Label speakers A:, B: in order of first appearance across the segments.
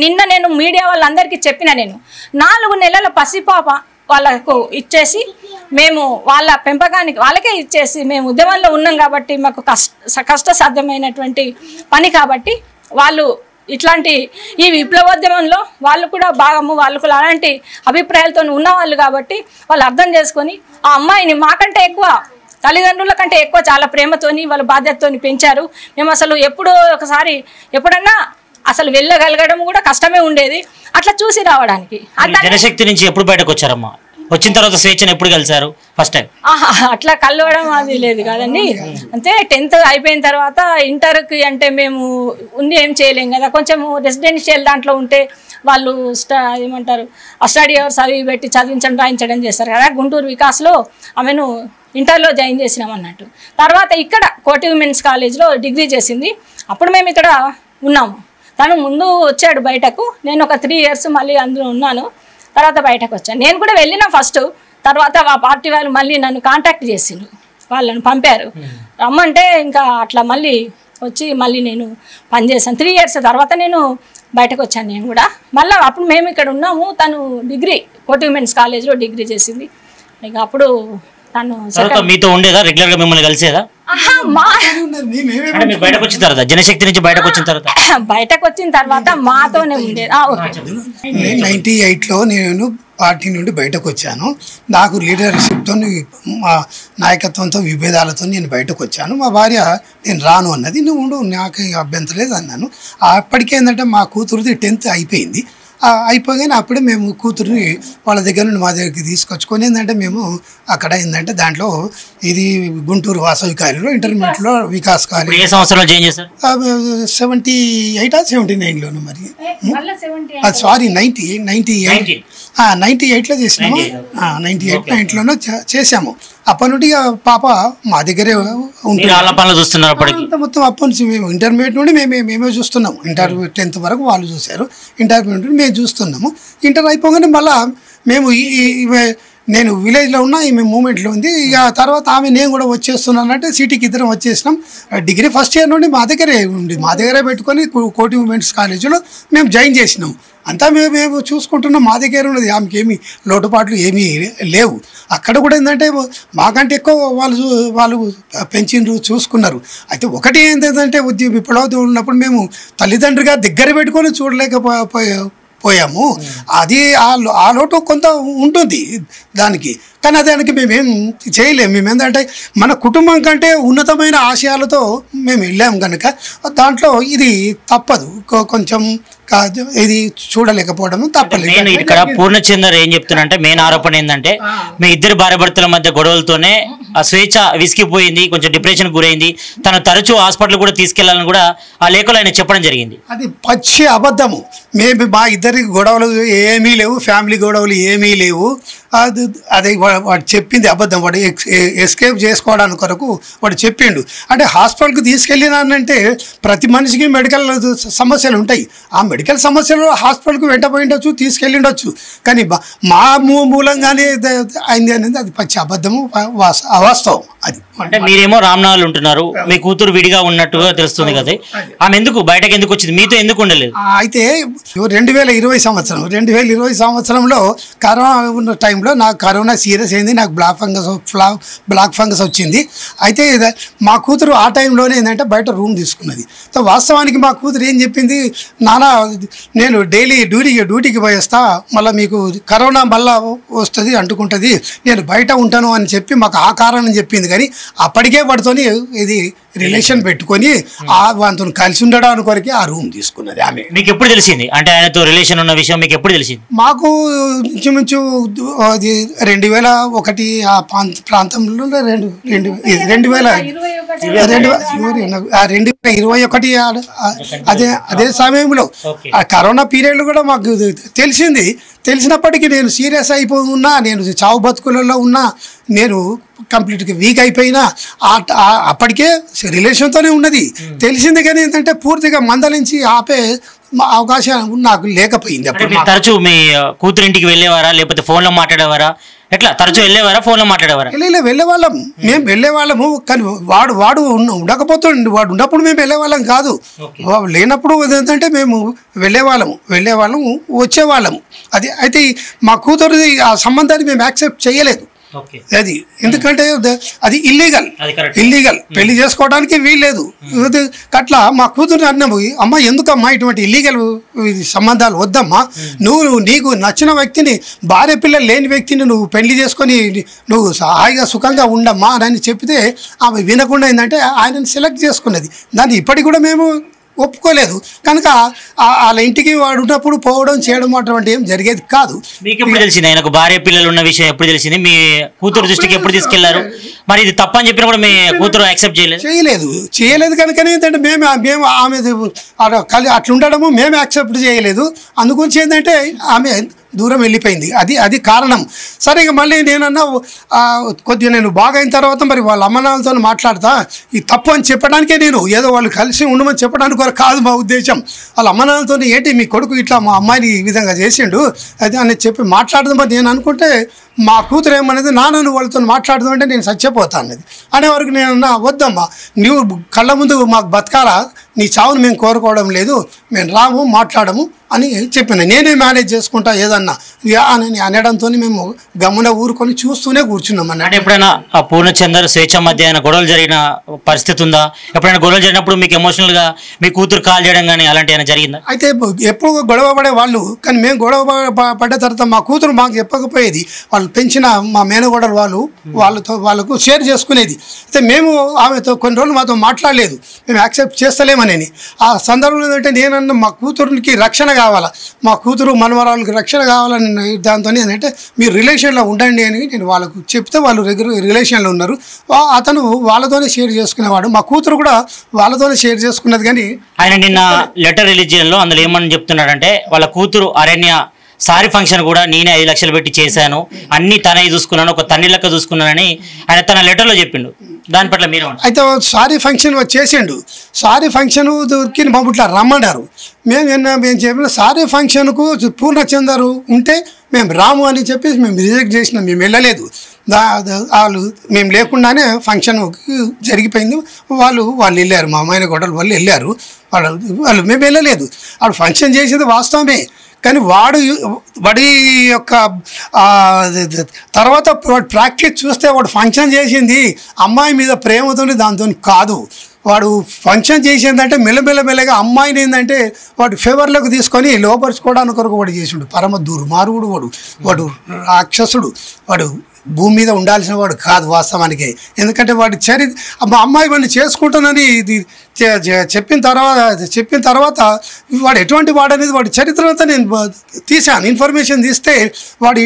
A: నిన్న నేను మీడియా వాళ్ళందరికీ చెప్పిన, నేను 4 నెలల పసిపాప వాళ్ళకు ఇచ్చేసి మేము వాళ్ళ పెంపకానికి వాళ్ళకే ఇచ్చేసి మేము ఉద్యమంలో ఉన్నాం కాబట్టి మాకు కష్టసాధ్యమైనటువంటి పని కాబట్టి వాళ్ళు ఇట్లాంటి ఈ విప్లవోద్యమంలో వాళ్ళు కూడా భాగము, వాళ్ళు కూడా అలాంటి అభిప్రాయాలతో ఉన్నవాళ్ళు కాబట్టి వాళ్ళు అర్థం చేసుకొని ఆ అమ్మాయిని మాకంటే ఎక్కువ తల్లిదండ్రుల కంటే ఎక్కువ చాలా ప్రేమతోని వాళ్ళ బాధ్యతతోని పెంచారు. మేము అసలు ఎప్పుడన్నా అసలు వెళ్ళగలగడం కూడా కష్టమే ఉండేది. అట్లా చూసి రావడానికి
B: జనశక్తి నుంచి ఎప్పుడు బయటకు వచ్చారమ్మా? వచ్చిన తర్వాత స్వేచ్ఛను ఎప్పుడు కలిసారు ఫస్ట్ టైం?
A: అట్లా కలవడం అది లేదు కదండి. అంటే 10th అయిపోయిన తర్వాత ఇంటర్కి అంటే మేము ఉంది ఏం చేయలేం కదా, కొంచెం రెసిడెన్షియల్ దాంట్లో ఉంటే వాళ్ళు ఏమంటారు స్టడీ అవర్స్ అవి పెట్టి చదివించడం రాయించడం చేస్తారు కదా. గుంటూరు వికాస్లో ఆమెను ఇంటర్లో జాయిన్ చేసినాం అన్నట్టు. తర్వాత ఇక్కడ కోటి ఉమెన్స్ కాలేజ్లో డిగ్రీ చేసింది. అప్పుడు మేము ఇక్కడ ఉన్నాము. తను ముందు వచ్చాడు బయటకు, నేను ఒక 3 years మళ్ళీ అందులో ఉన్నాను. తర్వాత బయటకు వచ్చాను. నేను కూడా వెళ్ళినా ఫస్ట్, తర్వాత ఆ పార్టీ వాళ్ళు మళ్ళీ నన్ను కాంటాక్ట్ చేసిండ్రు, వాళ్ళని పంపారు రమ్మంటే ఇంకా అట్లా మళ్ళీ వచ్చి మళ్ళీ నేను పనిచేశాను. 3 years తర్వాత నేను బయటకు వచ్చాను. నేను కూడా మళ్ళీ అప్పుడు మేము ఇక్కడ ఉన్నాము. తను డిగ్రీ కోటి ఉమెన్స్ కాలేజ్లో డిగ్రీ చేసింది. ఇక అప్పుడు తను
B: మీతో ఉండేదా, రెగ్యులర్ గా మిమ్మల్ని కలిసేదా? బయటకు వచ్చిన తర్వాత జనశక్తి నుంచి బయటకు వచ్చిన తర్వాత మాతోనే ఉండేది.
C: 98లో నేను పార్టీ నుండి బయటకు వచ్చాను. నాకు లీడర్షిప్తో నాయకత్వంతో విభేదాలతో నేను బయటకు వచ్చాను. మా భార్య నేను రాను అన్నది, నువ్వు నాకు అభ్యంతరం లేదు అన్నాను. అప్పటికేందంటే మా కూతురుది 10th అయిపోయింది. అయిపోగానే అప్పుడే మేము కూతురుని వాళ్ళ దగ్గర నుండి మా దగ్గరికి తీసుకొచ్చుకొని ఏంటంటే మేము అక్కడ ఏంటంటే దాంట్లో ఇది గుంటూరు వాసవి కాలేజీలో ఇంటర్మీడియట్లో వికాస్ కాలేజ్.
B: ఏ సంవత్సరంలో జాయిన్ చేశారు?
C: 78 79లోను మరి సారీ 98లో చేసినాము. 98లోనూ చేసాము. అప్పటి నుండి పాప మా దగ్గరే ఉంటుంది. మొత్తం అప్పటి నుంచి మేము ఇంటర్మీడియట్ నుండి మేమే చూస్తున్నాము. ఇంటర్ 10th వరకు వాళ్ళు చూశారు, ఇంటర్మీడియట్ నుండి మేము చూస్తున్నాము. ఇంటర్ అయిపోగానే మళ్ళీ మేము నేను విలేజ్లో ఉన్నా, ఈమె మూమెంట్లో ఉంది. ఇక తర్వాత నేను కూడా వచ్చేస్తున్నానంటే సిటీకి ఇద్దరం వచ్చేసినాం. డిగ్రీ ఫస్ట్ ఇయర్ నుండి మా దగ్గరే ఉండి మా దగ్గరే పెట్టుకొని కోటి ఉమెన్స్ కాలేజీలో మేము జాయిన్ చేసినాం. అంతా మేము చూసుకుంటున్నాం. మా దగ్గర ఉన్నది, ఆమెకి ఏమీ లోటుపాట్లు ఏమీ లేవు. అక్కడ కూడా ఏంటంటే మాకంటే ఎక్కువ వాళ్ళు పెంచిండ్రు, చూసుకున్నారు. అయితే ఒకటి ఏంటంటే విప్లవం ఉన్నప్పుడు మేము తల్లిదండ్రిగా దగ్గర పెట్టుకొని చూడలేకపోయాము. అది ఆ లోటు కొంత ఉంటుంది దానికి. కానీ దానికి మేమేం చేయలేము. మేము ఏంటంటే మన కుటుంబం కంటే ఉన్నతమైన ఆశయాలతో మేము వెళ్ళాము కనుక దాంట్లో ఇది తప్పదు. కొంచెం ఇది చూడలేకపోవడం తప్పలేదు.
B: నేను ఇక్కడ పూర్ణచందర్ ఏం చెప్తున్నా, మెయిన్ ఆరోపణ ఏంటంటే మీ ఇద్దరు భార్యాభర్తల మధ్య గొడవలతోనే ఆ స్వేచ్ఛ విసిగిపోయింది, కొంచెం డిప్రెషన్ గురైంది. తను తరచూ హాస్పిటల్ కూడా తీసుకెళ్లాలని కూడా ఆ లేఖలో ఆయన చెప్పడం జరిగింది.
C: అది పచ్చి అబద్ధము. మా ఇద్దరికి గొడవలు ఏమీ లేవు, ఫ్యామిలీ గొడవలు ఏమీ లేవు. అది వాడు చెప్పింది అబద్ధం. వాడు ఎస్కేప్ చేసుకోవడానికి కొరకు వాడు చెప్పిండు. అంటే హాస్పిటల్కి తీసుకెళ్ళినానంటే ప్రతి మనిషికి మెడికల్ సమస్యలు ఉంటాయి. ఆ మెడికల్ సమస్యలు హాస్పిటల్కి వెంటపోయిండొచ్చు, తీసుకెళ్ళిండొచ్చు. కానీ మా మూలంగానే అయింది అనేది అది పచ్చి అబద్ధము, అవాస్తవం. అది
B: అంటే మీరేమో రామ్నగర్ ఉంటున్నారు, మీ కూతురు విడిగా ఉన్నట్టుగా తెలుస్తుంది కదా. ఆమె ఎందుకు బయటకు ఎందుకు వచ్చింది, మీతో ఎందుకు ఉండలేదు?
C: అయితే 2020 సంవత్సరంలో కరోనా ఉన్న టైంలో నాకు కరోనా సీరియస్ అయింది. నాకు బ్లాక్ ఫంగస్ వచ్చింది. అయితే మా కూతురు ఆ టైంలోనే ఏంటంటే బయట రూమ్ తీసుకున్నది. వాస్తవానికి మా కూతురు ఏం చెప్పింది, నాన్న నేను డైలీ డ్యూటీకి పోయేస్తా, మళ్ళీ మీకు కరోనా మళ్ళా వస్తుంది అంటుకుంటుంది, నేను బయట ఉంటాను అని చెప్పి మాకు ఆ కారణం చెప్పింది. కానీ అప్పటికే వాటితోని ఇది రిలేషన్ పెట్టుకొని వాటితో కలిసి ఉండడానికి కొరకే ఆ రూమ్ తీసుకున్నది ఆమె.
B: మీకు ఎప్పుడు తెలిసింది అంటే ఆయనతో రిలేషన్ ఉన్న విషయం మీకు ఎప్పుడు తెలిసింది?
C: మాకు ఇంచుమించు అది 2001 ఆ ప్రాంతంలో 2021 అదే సమయంలో ఆ కరోనా పీరియడ్లో కూడా మాకు తెలిసింది. తెలిసినప్పటికీ నేను సీరియస్ అయిపోయి ఉన్నా, నేను చావు బతుకులలో ఉన్నా, నేను కంప్లీట్గా వీక్ అయిపోయినా అప్పటికే రిలేషన్తోనే ఉన్నది తెలిసింది. కానీ ఏంటంటే పూర్తిగా మందలించి ఆపే అవకాశం నాకు లేకపోయింది.
B: తరచూ మీ కూతురింటికి వెళ్ళేవారా, లేకపోతే ఫోన్లో మాట్లాడేవారా, ఎట్లా తరచూ వెళ్ళేవారా, ఫోన్లో మాట్లాడేవారా?
C: వెళ్ళేవాళ్ళం, మేము వెళ్ళేవాళ్ళము. కానీ వాడు ఉండకపోతుండే, వాడు ఉన్నప్పుడు మేము వెళ్ళేవాళ్ళం కాదు. లేనప్పుడు ఏంటంటే మేము వెళ్ళేవాళ్ళము వచ్చేవాళ్ళము. అది అయితే మా కూతురుది ఆ సంబంధాన్ని మేము యాక్సెప్ట్ చేయలేదు. అది ఎందుకంటే అది ఇల్లీగల్ పెళ్లి చేసుకోవడానికి వీల్లేదు. అట్లా మా కూతురు అన్నాము, అమ్మ ఎందుకమ్మా ఇటువంటి ఇల్లీగల్ సంబంధాలు వద్దమ్మా, నీకు నచ్చిన వ్యక్తిని, భార్య పిల్లలు లేని వ్యక్తిని నువ్వు పెళ్లి చేసుకొని నువ్వు హాయిగా సుఖంగా ఉండమ్మా అని చెప్తే ఆమె వినకుండా ఏంటంటే ఆయనను సెలెక్ట్ చేసుకున్నది. దాన్ని ఇప్పటికి కూడా మేము ఒప్పుకోలేదు. కనుక వాళ్ళ ఇంటికి వాడు ఉన్నప్పుడు పోవడం చేయడం అటువంటి ఏం జరిగేది కాదు.
B: మీకు ఎప్పుడు తెలిసింది ఆయనకు భార్య పిల్లలు ఉన్న విషయం ఎప్పుడు తెలిసింది? మీ కూతురు దృష్టికి ఎప్పుడు తీసుకెళ్లారు? మరి ఇది తప్పని చెప్పినా కూడా మీ కూతురు యాక్సెప్ట్
C: చేయలేదు కనుకనే ఏంటంటే మేము ఆమె అట్లుండడము మేము యాక్సెప్ట్ చేయలేదు. అందుగురించి ఏంటంటే ఆమె దూరం వెళ్ళిపోయింది. అది కారణం. సరే ఇక మళ్ళీ నేనన్నా కొద్దిగా నేను బాగా అయిన తర్వాత మరి వాళ్ళ అమ్మనాలతో మాట్లాడతా, ఈ తప్పు అని చెప్పడానికే, నేను ఏదో వాళ్ళు కలిసి ఉండమని చెప్పడానికి కాదు మా ఉద్దేశం. వాళ్ళ అమ్మనాలతో ఏంటి మీ కొడుకు ఇట్లా మా అమ్మాయిని ఈ విధంగా చేసిండు అది అని చెప్పి మాట్లాడదామని నేను అనుకుంటే, మా కూతురు ఏమనేది నాన్న వాళ్ళతో మాట్లాడదాం అంటే నేను చచ్చిపోతా అన్నది. అనేవరకు నేనన్నా వద్దమ్మా, నువ్వు కళ్ళ ముందు మాకు బతకాలా, నీ చావును మేము కోరుకోవడం లేదు, మేము రాము మాట్లాడము అని చెప్పిన. నేనే మేనేజ్ చేసుకుంటా ఏదన్నా అని అనడంతో మేము గమ్మున ఊరుకొని చూస్తూనే కూర్చున్నాం.
B: అంటే ఎప్పుడైనా ఆ పూర్ణచందర్ స్వేచ్ఛ మధ్య అయినా జరిగిన పరిస్థితి ఉందా? ఎప్పుడైనా గొడవలు జరిగినప్పుడు మీకు ఎమోషనల్గా మీ కూతురు కాల్ చేయడం కానీ అలాంటి ఏమైనా జరిగిందా?
C: అయితే ఎప్పుడు గొడవ పడే వాళ్ళు, కానీ మేము గొడవ పడ్డ తర్వాత మా కూతురు మాకు చెప్పకపోయేది. వాళ్ళు పెంచిన మా మేనగోడలు వాళ్ళకు షేర్ చేసుకునేది. అయితే మేము ఆమెతో కొన్ని రోజులు మాతో మాట్లాడలేదు, మేము యాక్సెప్ట్ చేస్తలేమని. ఆ సందర్భంలో ఏంటంటే నేనన్నా మా కూతురుకి రక్షణ కావాలా, మా కూతురు మనవరాళ్ళకి రక్షణ కావాలని దాంతో ఏంటంటే మీరు రిలేషన్లో ఉండండి అని నేను వాళ్ళకు చెప్తే వాళ్ళు రిలేషన్లో ఉన్నారు. అతను వాళ్ళతోనే షేర్ చేసుకునేవాడు, మా కూతురు కూడా వాళ్ళతోనే షేర్ చేసుకున్నది. కానీ
B: ఆయన నిన్న లెటర్ రిలీజియన్లో అందులో ఏమని చెప్తున్నాడంటే, వాళ్ళ కూతురు అరణ్య సారీ ఫంక్షన్ కూడా నేనే 5 లక్షలు పెట్టి చేశాను, అన్ని తనే చూసుకున్నాను, ఒక తన్ని లెక్క చూసుకున్నానని ఆయన తన లెటర్లో చెప్పిండు. దాని పట్ల మీరు?
C: అయితే సారీ ఫంక్షన్ చేసిండు, సారీ ఫంక్షన్ దొరికి మమ్మల్ని రమ్మన్నారు. మేము చెప్పిన సారీ ఫంక్షన్కు పూర్ణచందరు ఉంటే మేము రాము అని చెప్పి మేము రిజెక్ట్ చేసినాం, మేము వెళ్ళలేదు. వాళ్ళు మేము లేకుండానే ఫంక్షన్ జరిగిపోయింది. వాళ్ళు వెళ్ళారు, మా అమ్మాయిని గొడవలు వాళ్ళు వెళ్ళారు. వాళ్ళు మేము వెళ్ళలేదు. వాళ్ళు ఫంక్షన్ చేసేది వాస్తవమే, కానీ వాడి యొక్క తర్వాత వాడు ప్రాక్టీస్ చూస్తే వాడు ఫంక్షన్ చేసింది అమ్మాయి మీద ప్రేమతో దాంతో కాదు. వాడు ఫంక్షన్ చేసిందంటే మెల్లమెల్లగా అమ్మాయిని ఏంటంటే వాడు ఫేవర్లోకి తీసుకొని లోపరుచుకోవడానికి కొరకు వాడు చేసిండు. పరమ దుర్మార్గుడు వాడు రాక్షసుడు, వాడు భూమి మీద ఉండాల్సిన వాడు కాదు వాస్తవానికి. ఎందుకంటే వాడి మా అమ్మాయి వాడిని చేసుకుంటానని ఇది చెప్పిన తర్వాత వాడు ఎటువంటి వాడు అనేది వాడి చరిత్ర అంతా నేను తీశాను, ఇన్ఫర్మేషన్ తీస్తే వాడు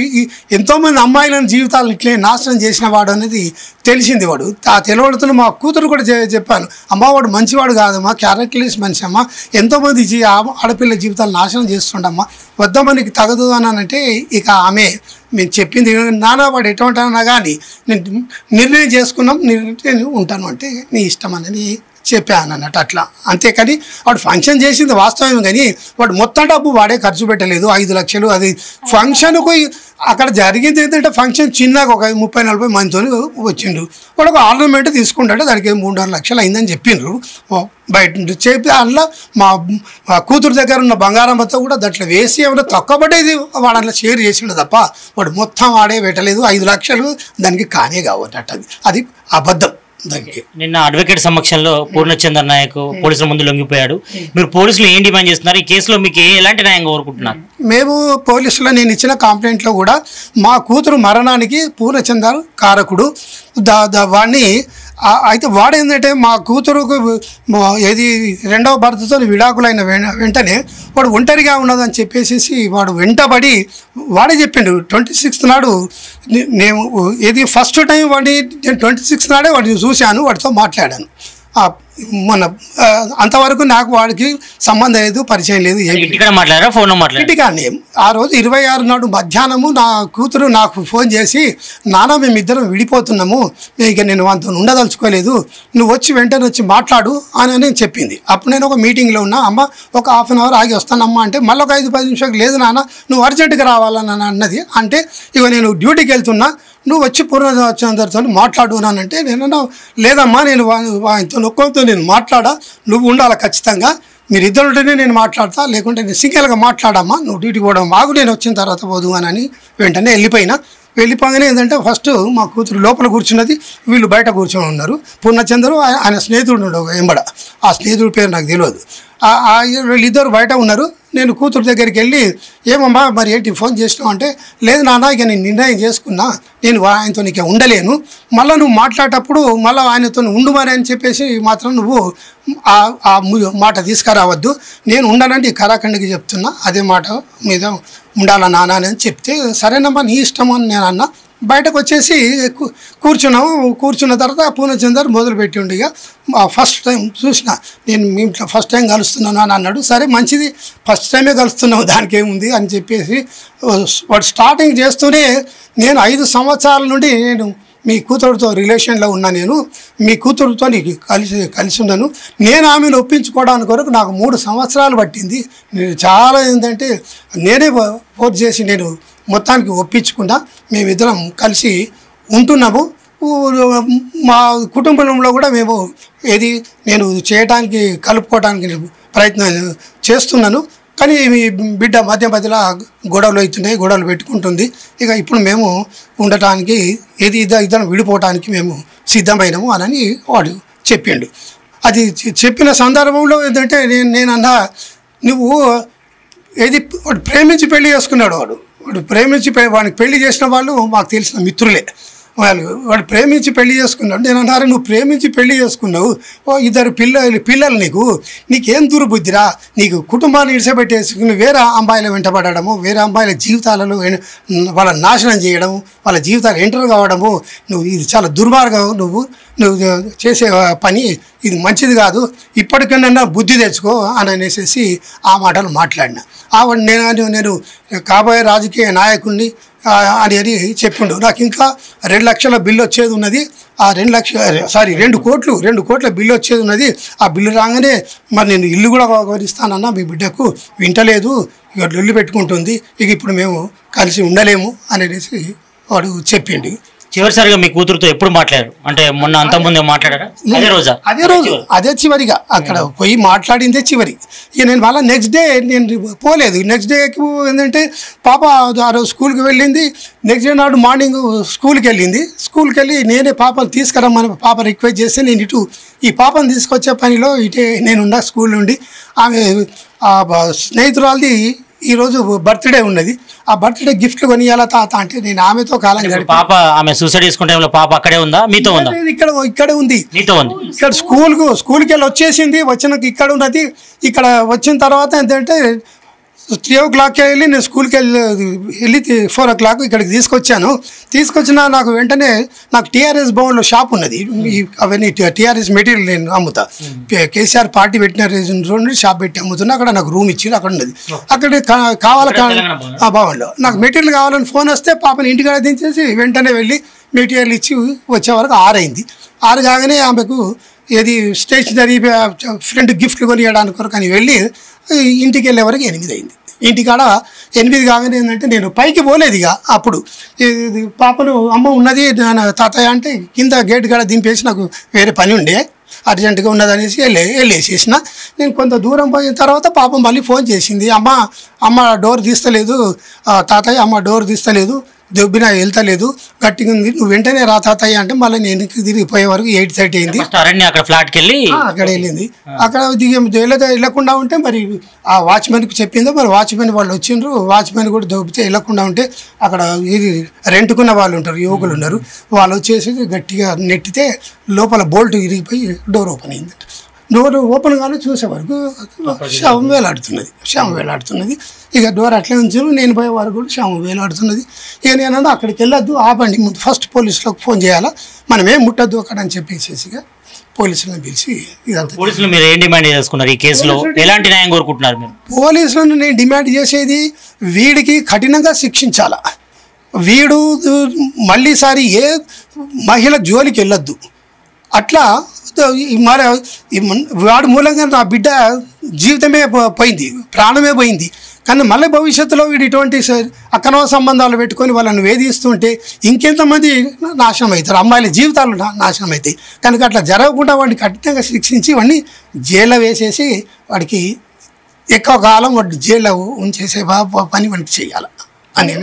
C: ఎంతోమంది అమ్మాయిలను జీవితాలను ఇట్లే నాశనం చేసిన వాడు అనేది తెలిసింది. వాడు ఆ తెలియడంతో మా కూతురు కూడా చెప్పాను, అమ్మ వాడు మంచివాడు కాదమ్మా, క్యారెక్టర్లెస్ మనిషి అమ్మ, ఎంతోమంది ఆడపిల్ల జీవితాలు నాశనం చేస్తుండమ్మా, వద్దమ్మనికి తగదు అని అంటే ఇక ఆమె మేము చెప్పింది నాన్న వాడు ఎటువంటి అన్నా కానీ నేను నిర్ణయం చేసుకున్నాం, నేను ఉంటాను అంటే నీ ఇష్టం అనేది చెప్పాను అన్నట్టు. అట్లా అంతేకాని వాడు ఫంక్షన్ చేసింది వాస్తవం, కానీ వాడు మొత్తం డబ్బు వాడే ఖర్చు పెట్టలేదు, 5 లక్షలు. అది ఫంక్షన్కు అక్కడ జరిగింది ఏంటంటే ఫంక్షన్ చిన్నగా ఒక 30-40 మందితో వచ్చిండు. వాడు ఒక ఆర్నమెంట్ తీసుకుంటాడు, దానికి 3-4 లక్షలు అయిందని చెప్పిండ్రు బయట చెప్పి. అందులో మా కూతురు దగ్గర ఉన్న బంగారం మొత్తం కూడా దాంట్లో వేసి ఏమైనా తక్కువబడేది వాడు అట్లా షేర్ చేసిండు తప్ప వాడు మొత్తం వాడే పెట్టలేదు. 5 లక్షలు దానికి కానే కావట, అది అబద్ధం.
B: నిన్న అడ్వకేట్ సమక్షంలో పూర్ణచందర్ నాయక్ పోలీసుల ముందు లొంగిపోయాడు. మీరు పోలీసులు ఏం డిమాండ్ చేస్తున్నారు? ఈ కేసులో మీకు ఎలాంటి న్యాయం కోరుకుంటున్నారు?
C: మేము పోలీసులో నేను ఇచ్చిన కంప్లైంట్లో కూడా మా కూతురు మరణానికి పూర్ణచందర్ కారకుడు. వాడిని అయితే వాడేంటంటే మా కూతురుకు ఏది 2వ భర్తతో విడాకులైన వెంటనే వాడు ఒంటరిగా ఉన్నదని చెప్పేసి వాడు వెంటబడి వాడే చెప్పిండు 26th నాడు నేను ఏది ఫస్ట్ టైం వాడిని నేను 26th నాడే వాడిని చూశాను, వాడితో మాట్లాడాను. మొన్న అంతవరకు నాకు వాడికి సంబంధం లేదు, పరిచయం లేదు, ఏమి
B: ఇంటికాడ మాట్లాడారా ఫోన్లో మాట్లాడారు?
C: ఇంటికాడనే. ఆ రోజు 26 నాడు మధ్యాహ్నము నా కూతురు నాకు ఫోన్ చేసి, నాన్న మేమిద్దరం విడిపోతున్నాము, ఇక నేను వాళ్ళతో ఉండదలుచుకోలేదు, నువ్వు వచ్చి వెంటనే వచ్చి మాట్లాడు అని చెప్పింది. అప్పుడు నేను ఒక మీటింగ్లో ఉన్నా. అమ్మ ఒక హాఫ్ అన్ అవర్ ఆగి వస్తానమ్మా అంటే, మళ్ళీ ఒక 5-10 నిమిషాలు లేదు నాన్న నువ్వు అర్జెంటుగా రావాలని అన్నది. అంటే ఇక నేను డ్యూటీకి వెళ్తున్నా, నువ్వు వచ్చి పూర్వచంద్రతో మాట్లాడు అని అంటే, నేను లేదమ్మా నేను ఆయనతో ఒక్కొక్కతో నేను మాట్లాడా, నువ్వు ఉండాలి ఖచ్చితంగా, మీరిద్దరు ఉంటేనే నేను మాట్లాడతా, లేకుంటే నేను సింగిల్గా మాట్లాడమ్మా, నువ్వు డ్యూటీ పోవడం మాకు, నేను వచ్చిన తర్వాత పోదు అని వెంటనే వెళ్ళిపోగానే ఏంటంటే ఫస్ట్ మా కూతురు లోపల కూర్చున్నది, వీళ్ళు బయట కూర్చొని ఉన్నారు. పూర్ణచంద్రు ఆయన స్నేహితుడు ఉండవు ఎంబడ, ఆ స్నేహితుడి పేరు నాకు తెలియదు. వీళ్ళిద్దరు బయట ఉన్నారు. నేను కూతురు దగ్గరికి వెళ్ళి, ఏమమ్మా మరి ఏంటి ఫోన్ చేసినావు అంటే, లేదు నాన్న ఇక నేను నిర్ణయం చేసుకున్నా, నేను ఆయనతో ఇక ఉండలేను, మళ్ళీ నువ్వు మాట్లాడేటప్పుడు మళ్ళీ ఆయనతో ఉండుమని అని చెప్పేసి మాత్రం నువ్వు ఆ మాట తీసుకురావద్దు, నేను ఉండనంటే కరాఖండికి చెప్తున్నా, అదే మాట మీద ఉండాలా నాన్న అని చెప్తే, సరేనమ్మా నీ ఇష్టం అని నేను అన్నా. బయటకు వచ్చేసి కూర్చున్న తర్వాత పూర్ణచందర్ మొదలుపెట్టి ఉండిగా ఫస్ట్ టైం చూసిన, నేను మీ ఇంట్లో ఫస్ట్ టైం కలుస్తున్నాను అని అన్నాడు. సరే మంచిది, ఫస్ట్ టైమే కలుస్తున్నావు దానికి ఏముంది అని చెప్పేసి వాడు స్టార్టింగ్ చేస్తూనే, నేను 5 సంవత్సరాల నుండి నేను మీ కూతురుతో రిలేషన్లో ఉన్నా, నేను మీ కూతురుతో కలిసి ఉన్నాను, నేను ఆమెను ఒప్పించుకోవడానికి కొరకు నాకు 3 సంవత్సరాలు పట్టింది, నేను చాలా ఏంటంటే నేనే ఫోర్స్ చేసి నేను మొత్తానికి ఒప్పించకుండా మేమిద్దరం కలిసి ఉంటున్నాము. మా కుటుంబంలో కూడా మేము నేను చేయడానికి కలుపుకోవడానికి ప్రయత్నం చేస్తున్నాను. కానీ మీ బిడ్డ మధ్యలో గొడవలు అవుతున్నాయి, గొడవలు పెట్టుకుంటుంది. ఇక ఇప్పుడు మేము ఉండటానికి ఇద్దరం విడిపోవటానికి మేము సిద్ధమైనము అని వాడు చెప్పిండు. అది చెప్పిన సందర్భంలో ఏంటంటే నేనన్నా, నువ్వు వాడు ప్రేమించి పెళ్లి చేసుకున్నాడు, వాడు ప్రేమించి వాడికి పెళ్లి చేసిన వాళ్ళు మాకు తెలిసిన మిత్రులే, వాడు ప్రేమించి పెళ్లి చేసుకున్నాడు. నేను అన్నారు, నువ్వు ప్రేమించి పెళ్లి చేసుకున్నావు, 2 పిల్లలు నీకేం దుర్బుద్ధిరా, నీకు కుటుంబాన్ని ఇడిసబెట్టేసుకుని వేరే అమ్మాయిల వెంటబడము, వేరే అమ్మాయిల జీవితాలలో వాళ్ళ నాశనం చేయడము, వాళ్ళ జీవితాలు ఎంటర్ కావడము, నువ్వు ఇది చాలా దుర్మార్గం, నువ్వు చేసే పని ఇది మంచిది కాదు, ఇప్పటికైనా బుద్ధి తెచ్చుకో అని అనేసి ఆ మాటలు మాట్లాడినా. నేను కాబోయే రాజకీయ నాయకుడిని అని చెప్పిండు. నాకు ఇంకా 2 లక్షల బిల్లు వచ్చేది ఉన్నది, ఆ 2 కోట్ల బిల్లు వచ్చేది ఉన్నది. ఆ బిల్లు రాగానే మరి నేను ఇల్లు కూడా గౌరవిస్తానన్నా, మీ బిడ్డకు వింటలేదు, ఇక లొల్లి పెట్టుకుంటుంది, ఇక ఇప్పుడు మేము కలిసి ఉండలేము అనేసి వాడు చెప్పిండు.
B: చివరిసారిగా మీ కూతురుతో ఎప్పుడు మాట్లాడారు? అంటే మొన్న అంత ముందే మాట్లాడారా?
C: అదే రోజు అదే చివరిగా అక్కడ పోయి మాట్లాడిందే చివరి. ఇక నేను మళ్ళీ నెక్స్ట్ డే నేను పోలేదు. నెక్స్ట్ డేకి ఏంటంటే పాప ఆ రోజు స్కూల్కి వెళ్ళింది. నెక్స్ట్ డే నాడు మార్నింగ్ స్కూల్కి వెళ్ళి నేనే పాపను తీసుకురమ్మని పాప రిక్వెస్ట్ చేస్తే, నేను ఇటు ఈ పాపను తీసుకొచ్చే పనిలో ఇటే నేనున్నా స్కూల్ నుండి. ఆమె స్నేహితురాలది ఈరోజు బర్త్డే ఉన్నది, ఆ బర్త్డే గిఫ్ట్లు కొనియాల తాత అంటే నేను ఆమెతో కాలం గడిపి.
B: పాప ఆమె సూసైడ్ చేసుకుంటే పాప అక్కడే ఉందా, మీతో ఉందా?
C: ఇక్కడే ఉంది, మీతో ఉంది. ఇక్కడ స్కూల్కి వెళ్ళి వచ్చేసింది, వచ్చినాక ఇక్కడ ఉన్నది. ఇక్కడ వచ్చిన తర్వాత ఏంటంటే 3 o'clock వెళ్ళి నేను స్కూల్కి వెళ్ళి 4 o'clock ఇక్కడికి తీసుకొచ్చిన నాకు వెంటనే నాకు టీఆర్ఎస్ భవన్లో షాప్ ఉన్నది, అవన్నీ టీఆర్ఎస్ మెటీరియల్ నేను అమ్ముతా. కేసీఆర్ పార్టీ పెట్టిన రోజు షాప్ పెట్టి అమ్ముతున్నా. అక్కడ నాకు రూమ్ ఇచ్చి అక్కడ ఉన్నది. అక్కడ ఆ భవన్లో నాకు మెటీరియల్ కావాలని ఫోన్ వస్తే పాపని ఇంటికాడ దించేసి వెంటనే వెళ్ళి మెటీరియల్ ఇచ్చి వచ్చే వరకు 6 అయింది. 6 కాగానే ఆమెకు స్టేషనరీ ఫ్రెండ్ గిఫ్ట్లు కొనియడానికి కొరకు అని వెళ్ళి ఇంటికి వెళ్ళే వరకు 8 అయింది. ఇంటికాడ 8 కాగానే ఏంటంటే నేను పైకి పోలేదు. ఇక అప్పుడు పాపను అమ్మ ఉన్నది తాతయ్య అంటే కింద గేట్ కాడ దింపేసి నాకు వేరే పని ఉండే అర్జెంటుగా ఉన్నదనేసి వెళ్ళేసేసిన. నేను కొంత దూరం పోయిన తర్వాత పాపం మళ్ళీ ఫోన్ చేసింది, అమ్మ డోర్ తీస్తలేదు తాతయ్య, అమ్మ డోర్ తీస్తలేదు, దొబ్బినా వెళ్తలేదు, గట్టిగా ఉంది, నువ్వు వెంటనే రా తాతయ్య అంటే మళ్ళీ నేను తిరిగిపోయే వరకు 8:30 అయింది.
B: అక్కడ ఫ్లాట్కి వెళ్ళి
C: అక్కడ వెళ్ళింది. అక్కడ వెళ్ళకుండా ఉంటే మరి ఆ వాచ్మెన్కి చెప్పిందో, మరి వాచ్మెన్ వాళ్ళు వచ్చిండ్రు, వాచ్మెన్ కూడా దొబ్బితే వెళ్ళకుండా ఉంటే అక్కడ రెంట్కున్న వాళ్ళు ఉంటారు, యువకులు ఉన్నారు, వాళ్ళు వచ్చేసి గట్టిగా నెట్టితే లోపల బోల్ట్ ఇరిగిపోయి డోర్ ఓపెన్ అయింది. డోర్ ఓపెన్ గానే చూసే వరకు శవం వేలాడుతున్నది. ఇక డోర్ అట్లే ఉంచారు. నేను పోయే వరకు కూడా శవం వేలాడుతున్నది. ఇక నేనంటే అక్కడికి వెళ్ళొద్దు, ఆపండి, ముందు ఫస్ట్ పోలీసులకు ఫోన్ చేయాలా, మనం ఏం ముట్టద్దు అక్కడ అని చెప్పేసి ఇక పోలీసులను పిలిచి ఇదంతా.
B: పోలీసులు మీరు ఏం డిమాండ్ చేసుకున్నారు ఈ కేసులో? ఎలాంటి న్యాయం కోరుకుంటున్నారు మీరు?
C: పోలీసులను నేను డిమాండ్ చేసేది వీడికి కఠినంగా శిక్షించాలా. వీడు మళ్ళీసారి ఏ మహిళ జోలికి వెళ్ళొద్దు. అట్లా మరి వాడి మూలంగా నా బిడ్డ జీవితమే పోయింది, ప్రాణమే పోయింది. కానీ మళ్ళీ భవిష్యత్తులో వీడు ఇటువంటి అక్రమ సంబంధాలు పెట్టుకొని వాళ్ళని వేధిస్తుంటే ఇంకెంతమంది నాశనం అవుతారు, అమ్మాయిల జీవితాలు నాశనం అవుతాయి. కనుక అట్లా జరగకుండా వాడిని కఠినంగా శిక్షించి వాడిని జైల్లో వేసేసి వాడికి ఎక్కువ కాలం వాడు జైల్లో ఉంచేసే పని వాడికి చేయాలి అని